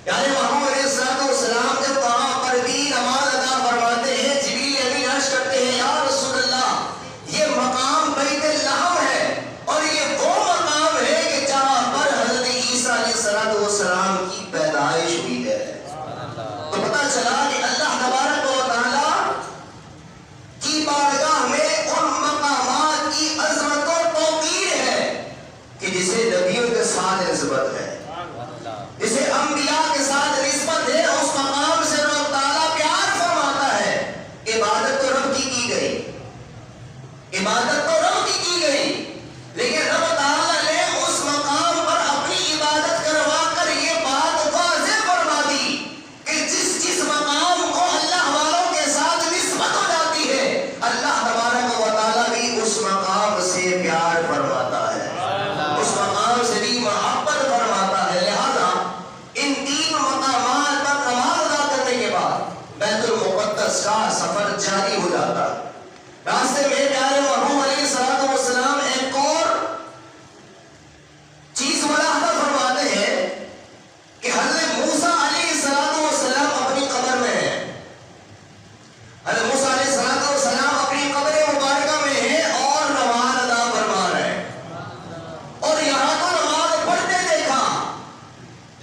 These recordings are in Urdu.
پیارے محبوب علیہ السلام جب وہاں پر بھی نماز ادا فرماتے ہیں، جبریل امین عرض کرتے ہیں یا رسول اللہ یہ مقام بیت لحم ہے اور یہ وہ مقام ہے کہ جہاں پر حضرت عیسیٰ علیہ السلام کی پیدائش ہوئی ہے۔ تو پتہ چلا کہ اللہ تبارک و تعالیٰ کی بارگاہ میں ان مقامات کی عظمت و توقیر ہے کہ جسے نبیوں کے ساتھ نسبت ہے، جسے انبیاء کے ساتھ نسبت ہے، اس مقام سے رب تعالیٰ پیار فرماتا ہے۔ عبادت تو رب کی گئی، عبادت تو رب کی گئی، لیکن رب تعالیٰ نے اس مقام پر اپنی عبادت کروا کر یہ بات واضح فرما دی کہ جس مقام کو اللہ والوں کے ساتھ نسبت ہو جاتی ہے، اللہ تبارک و تعالیٰ بھی اس مقام سے پیار فرماتا ہے، اس مقام سے بھی محبت فرماتا ہے۔ لہذا ان تین مقامات پر نماز ادا کرنے کے بعد بیت المقدس کا سفر جاری ہو جاتا ہے۔ راستے میں پیارے محبوب علیہ السلام ایک اور چیز ملاحظہ فرماتے ہیں کہ حضرت موسیٰ علیہ السلام اپنی قبر میں ہیں، حضرت موسیٰ علیہ السلام اپنی قبر مبارکہ میں ہیں اور نماز ادا فرما رہے ہیں، اور یہاں تو نماز پڑھتے دیکھا،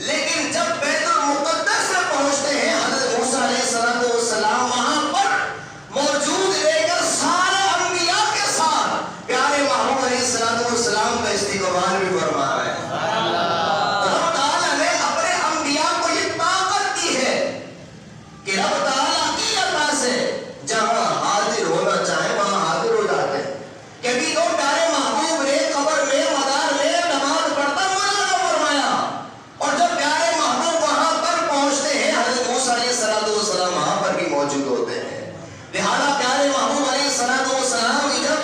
لیکن جب بیت المقدس میں پہنچتے ہیں حضرت موسیٰ علیہ السلام وہاں پر موجود رہ کر سارے انبیاء کے ساتھ پیارے محبوب علیہ السلام کا استقبال بھی فرما رہے ہیں۔ رب تعالیٰ نے اپنے انبیاء کو یہ طاقت دی ہے کہ رب تعالیٰ کی عطا سے جہاں حاضر ہونا چاہے وہاں حاضر ہو جاتے ہیں۔ کبھی تو پیارے محبوب نے قبر میں مدار میں نماز پڑھتا ملاحظہ فرمایا، اور جب پیارے محبوب وہاں پر پہنچتے ہیں حضرت موسیٰ علیہ السلام وہاں پر بھی موجود ہوتے ہیں۔ لہذا پیارے محبوب علیہ السلام کی جب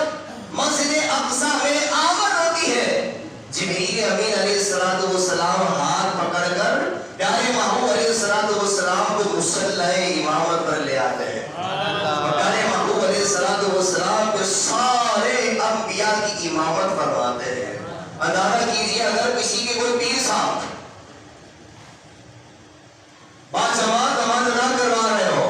مسجد اقصیٰ میں آمد ہوتی ہے، جبریل امین علیہ السلام ہاتھ پکڑ کر پیارے محبوب علیہ السلام کو مصلی امامت پر لے آتے ہیں، اور پیارے محبوب علیہ السلام کو سارے انبیاء کی امامت فرماتے ہیں۔ اندازہ کیجئے اگر کسی کے کوئی پیر صاحب باجماعت نماز ادا کروا رہے ہو،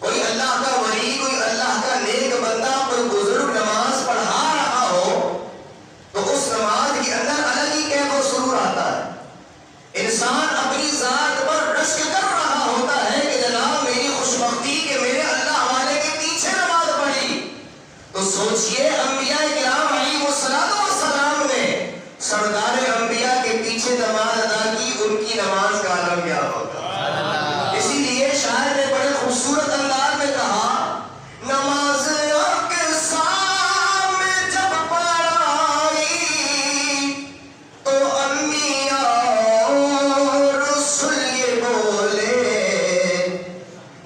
کوئی اللہ کا ولی، کوئی اللہ کا نیک بندہ، کوئی بزرگ نماز پڑھا رہا ہو، تو اس نماز کے اندر الگ ہی کیف و سرور آتا ہے۔ انسان اپنی ذات پر رشک کر رہا ہوتا ہے کہ جناب میری خوشبختی کہ میرے اللہ والے کے پیچھے نماز پڑھی۔ تو سوچئے انبیاء کرام علیہ السلام نے سردار انبیاء کے پیچھے نماز ادا کی، ان کی نماز کا عالم کیا ہوگا۔ اسی لیے شاعر نے بڑے خوبصورت انداز میں کہا نماز اقصیٰ میں جب پڑھائی تو انبیاء اور رسول یہ بولے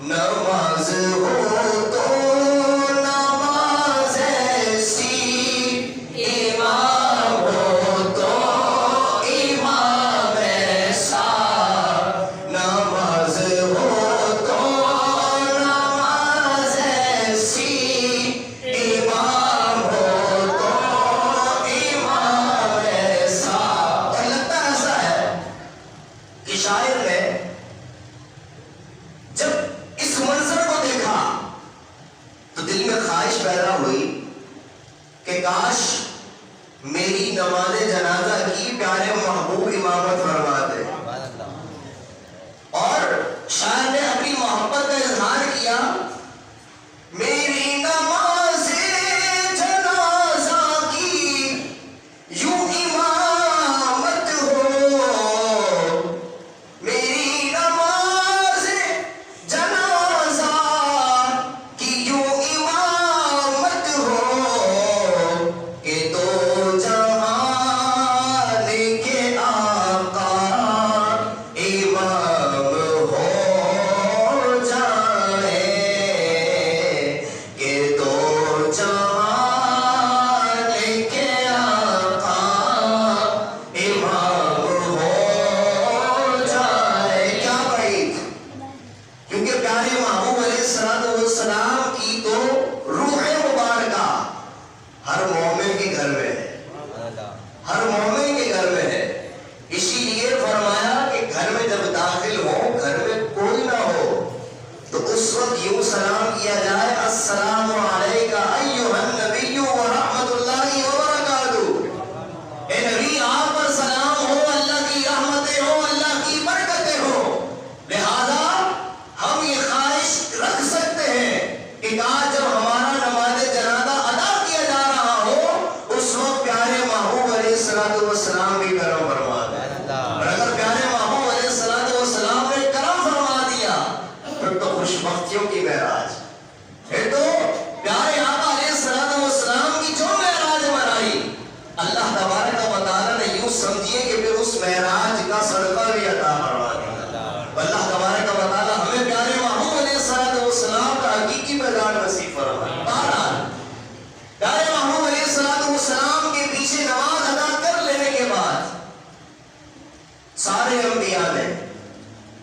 نماز ہو تو نماز ایسی، امام ہو تو امام ایسا، نماز ہو تو نماز ایسی، امام ہو تو امام ایسا۔ اور لگتا ایسا ہے کہ شاعر نے جب اس منظر کو دیکھا تو دل میں خواہش پیدا ہوئی کہ کاش میری نماز جنازہ کی پیارے محبوب امامت فرما دے، اور شاعر نے اپنی محبت کا اظہار کیا میری نماز جنازہ کی یوں امامت ہو، میری نماز جنازہ کی یوں امامت ہو کہ دو جہان کے وقت یوں سلام کیا جائے السلام علیکہ ایھا النبی ورحمۃ اللہ وبرکاتہ، اے نبی آپ پر سلام ہو، اللہ کی رحمتیں ہو، اللہ کی برکتیں ہو۔ لہذا ہم یہ خواہش رکھ سکتے ہیں کہ آج جب ہمارا نماز جنازہ ادا کیا جا رہا ہو اس وقت پیارے محبوب علیہ الصلوۃ والسلام بھی کرم فرما دیں، اور اگر پیارے محبوب علیہ الصلوۃ والسلام نے کرم فرما دیا پھر تو خوش بختیوں کی معراج، پھر تو پیارے آقا علیہ الصلوۃ والسلام کی جو معراج منائی اللہ تبارک و تعالیٰ نے یوں سمجھیے کہ پھر اس معراج کا صدقہ بھی عطا فرما دیا۔ اللہ تبارک و تعالیٰ ہمیں پیارے محبوب علیہ الصلوۃ والسلام کا حقیقی میدان نصیب فرمائے۔ بہرحال پیارے محبوب علیہ الصلوۃ والسلام کے پیچھے نماز ادا کر لینے کے بعد سارے انبیاء نے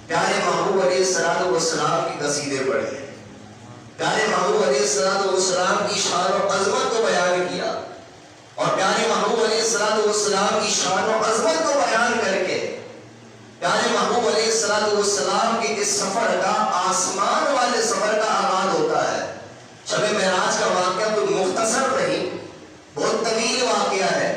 پیارے محبوب علیہ الصلوۃ والسلام کی قصیدے پڑھے، پیارے محبوب علیہ الصلوۃ والسلام کی شان و عظمت کو بیان کیا، اور پیارے محبوب علیہ الصلوۃ والسلام کی شان و عظمت کو بیان کر کے پیارے محبوب علیہ الصلوۃ والسلام کے اس سفر کا، آسمان والے سفر کا آغاز ہوتا ہے۔ شب معراج کا واقعہ کوئی مختصر نہیں، بہت طویل واقعہ ہے،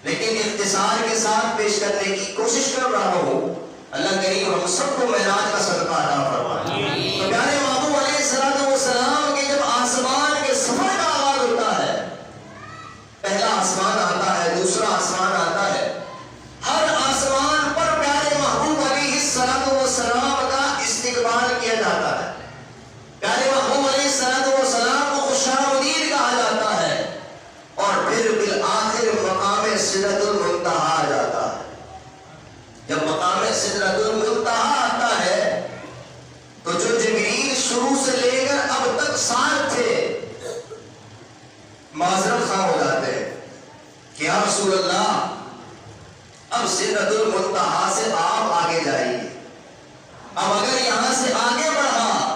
لیکن اختصار کے ساتھ پیش کرنے کی کوشش کر رہا ہوں۔ اللہ کریم ہم سب کو معراج کا صدقہ عطا فرمائے۔ تو پیارے محبوب علیہ الصلوۃ والسلام کے جب آسمان کے سفر کا آغاز ہوتا ہے، پہلا آسمان آتا ہے، دوسرا آسمان آتا ہے، ہر آسمان پر پیارے محبوب علیہ الصلوۃ والسلام کا استقبال کیا جاتا ہے، پیارے محبوب علیہ الصلوۃ والسلام کو خوشامدید کہا جاتا ہے، اور پھر بالآخر مقام سدرۃ المنتہا آ جاتا ہے۔ جب مقام سدرۃ المنتہا آتا ہے تو جو جبریل شروع سے لے کر اب تک ساتھ تھے معذرت خواہ ہو جاتے ہیں کہ یا رسول اللہ اب سدرۃ المنتہا سے آپ آگے جائیے، اب اگر یہاں سے آگے بڑھا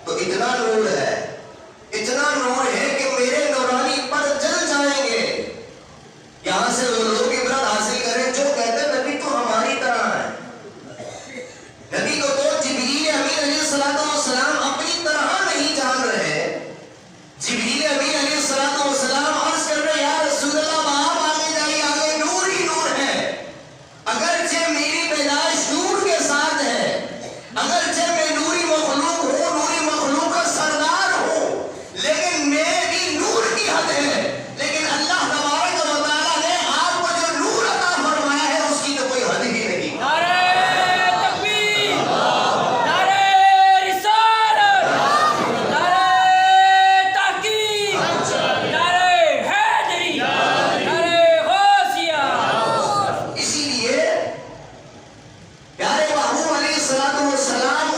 تو اتنا نور ہے، اتنا نور ہے کہ میرے نورانی پر جل جائیں گے۔ یہاں سے وہ لوگ عبرت حاصل کریں جو کہتے ہیں نبی تو ہماری طرح ہے، نبی کو تو جبریل امین علیہ الصلوۃ والسلام اپنی طرح نہیں جان رہے۔ جبریل امین علیہ الصلوۃ والسلام عرض کر رہے یا رسول اللہ آپ آگے جائیے، آگے نور ہی نور ہے، اگرچہ میری پیدائش نور کے ساتھ ہے، اگرچہ میں نوری مخلوق ہوں، نوری مخلوق کا سردار ہوں، لیکن میں بھی نور کی حد ہے، لیکن اللہ تبارک و تعالیٰ نے آپ کو جو نور عطا فرمایا ہے اس کی تو کوئی حد ہی نہیں۔ نعرہ تکبیر، نعرہ رسالت، نعرہ تحقیق، نعرہ حیدری، نعرہ غوثیہ۔ اسی لیے پیارے محبوب علیہ الصلوۃ والسلام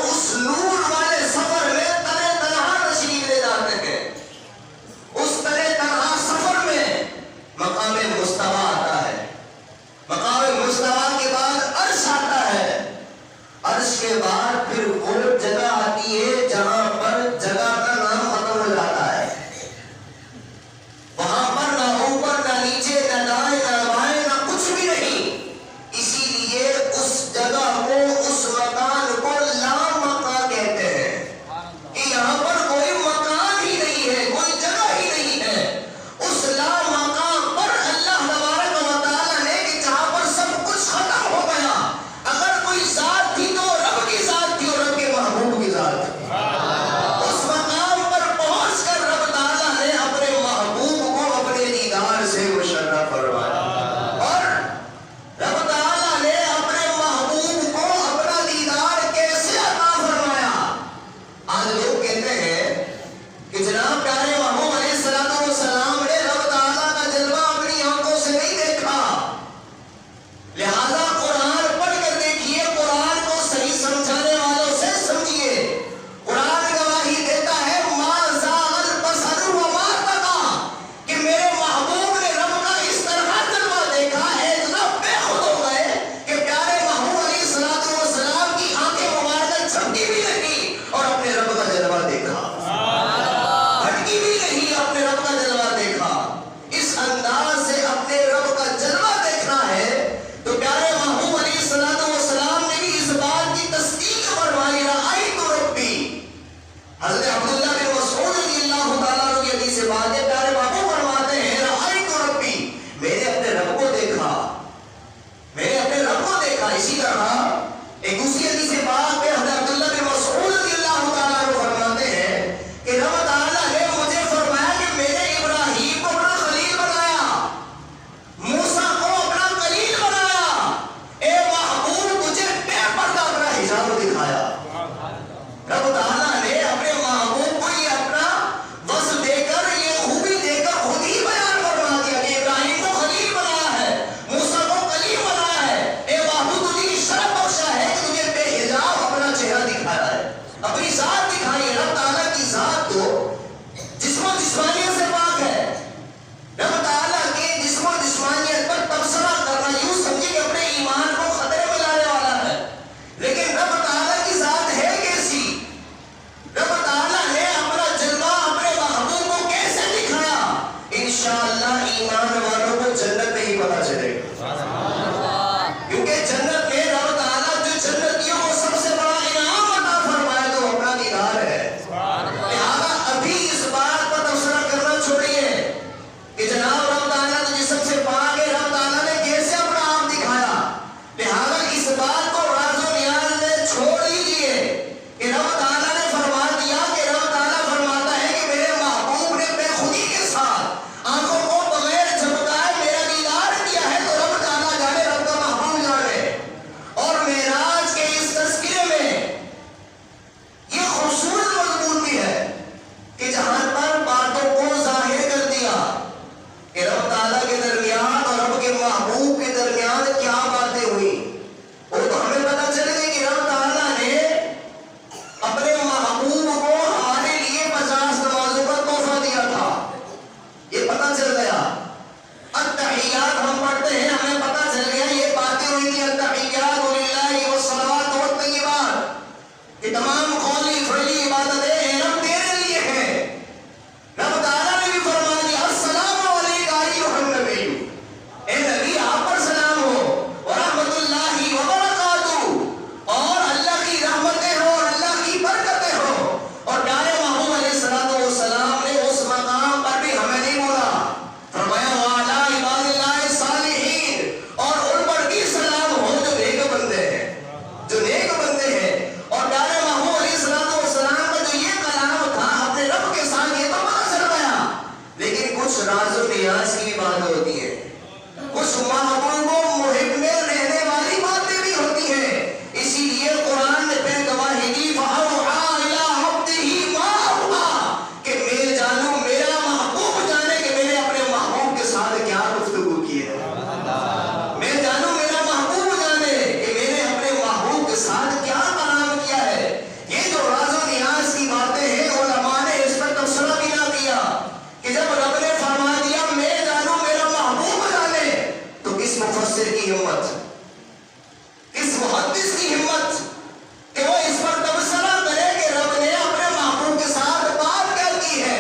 اس کی ہمت کہ وہ اس پر تبصرہ کرے کہ رب نے اپنے محبوب کے ساتھ بات کیا کی ہے،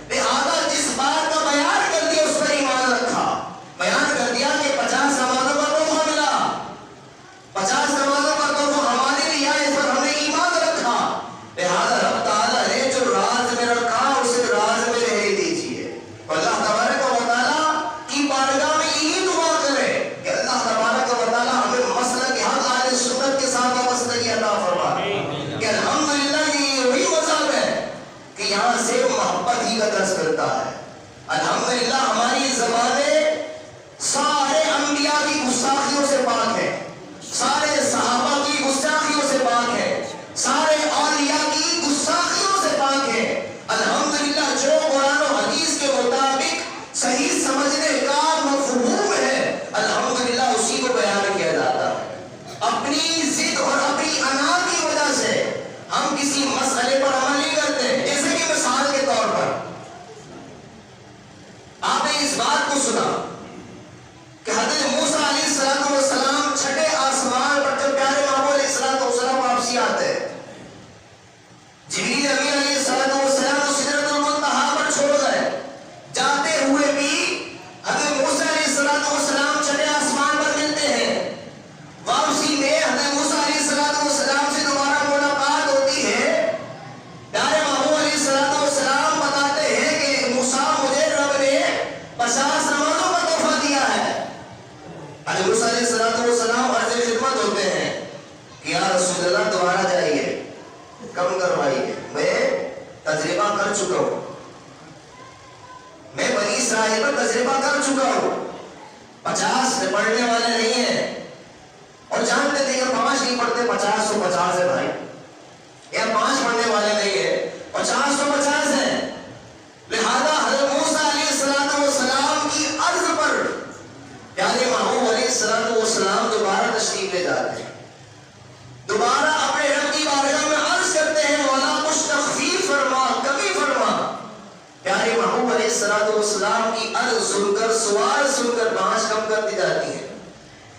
لہذا جس بات کا بیان کر دیا اس پر ایمان رکھا، بیان کر دیا کہ 50 نمازوں پر تحفہ ملا، 50 نمازوں پر تحفہ ہمارے لیے آئے، اس پر ہم نے ایمان رکھا، لہذا رب تعالیٰ نے جو راز میں رکھا اسے راز میں رہنے دیجیے۔ اللہ تبارک و تعالیٰ کی بارگاہ میں یہی دعا کرے کہ اللہ تبارک و تعالیٰ ہمیں مسلک حق اہل سنت کے ساتھ وابستگی عطا فرمائے کہ الحمدللہ یہ وہی مذہب ہے کہ یہاں سے محبت ہی کا درس کرتا ہے۔ الحمدللہ ہماری زبانیں سارے انبیاء کی گستاخیوں سے پاک ہے، سارے صحابہ کی گستاخیوں سے پاک ہے، سارے اولیاء کی گستاخیوں سے پاک ہے۔ الحمدللہ جو قرآن و حدیث کے مطابق صحیح سمجھنے کا مفہوم ہے الحمدللہ اسی کو بیان کیا جاتا ہے۔ اپنی ضد اور اپنی انا کی وجہ سے ہم کسی مسئلے پر عمل نہیں کرتے، جیسے کہ مثال کے طور پر آپ نے اس بات کو سنا کہ حضرت موسیٰ علیہ السلام چھٹے آسمان پر جب پیارے محبوب علیہ السلام واپسی آتے ہیں، جبریل امین علیہ السلام کو سدرۃ المنتہا پر چھوڑ گئے، جاتے ہوئے بھی حضرت موسیٰ علیہ السلام چھٹے آسمان پر ملتے ہیں، واپسی میں حضرت موسیٰ علیہ السلام سے دوبارہ ملاقات ہوتی ہے، پیارے محبوب علیہ السلام بتاتے ہیں کہ موسیٰ مجھے رب نے 50 نمازوں کا تحفہ دیا ہے۔ حضرت موسیٰ علیہ السلام عرض خدمت ہوتے ہیں کہ یا رسول اللہ دوبارہ جائیے، کم کروائیے، میں تجربہ کر چکا ہوں، میں بنی اسرائیل پر تجربہ کر چکا ہوں، 50 پڑھنے والے نہیں ہیں، اور جانتے تھے کہ 5 نہیں پڑھتے 50 تو 50 ہے بھائی، یا 5 پڑھنے والے نہیں ہیں 50 تو 50 ہیں، لہذا حضرت موسیٰ علیہ السلام کی عرض پر پیارے محبوب علیہ السلام دوبارہ تشریف لے جاتے ہیں، دوبارہ اپنے رب کی بارگاہ میں عرض کرتے ہیں مولا کچھ تخفیف فرما، کمی فرما۔ پیارے محبوب علیہ السلام کی عرض سن کر، سوال سن کر 5 کم کر دی جاتی ہے۔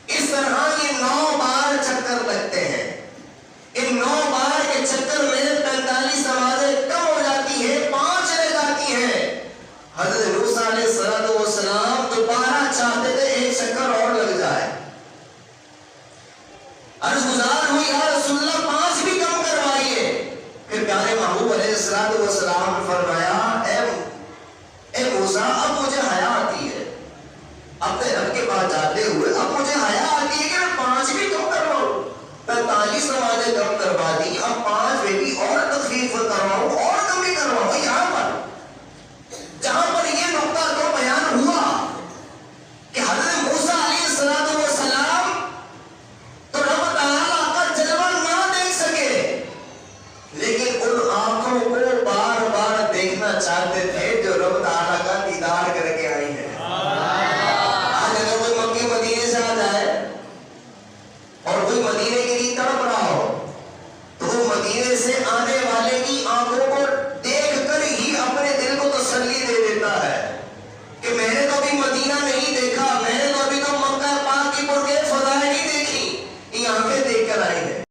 اس طرح یہ 9 بار چکر لگتے ہیں، ان 9 بار کے چکر میں 45 نمازیں کم ہو جاتی ہے، 5 رہ جاتی ہے۔ حضرت موسیٰ علیہ السلام دوبارہ چاہتے تھے ایک چکر اور لگ جائے، عرض گزار ہوئی یا رسول اللہ 5 بھی کم کروائیے۔ پھر پیارے محبوب علیہ السلام نے فرمایا اے موسیٰ اب مجھے حیا آتی ہے، اپنے رب کے پاس جاتے ہوئے اب مجھے حیا آتی ہے کہ میں 5 بھی کم کرواؤں، 45 نمازیں کم کروا دی، اب 5 میں بھی اور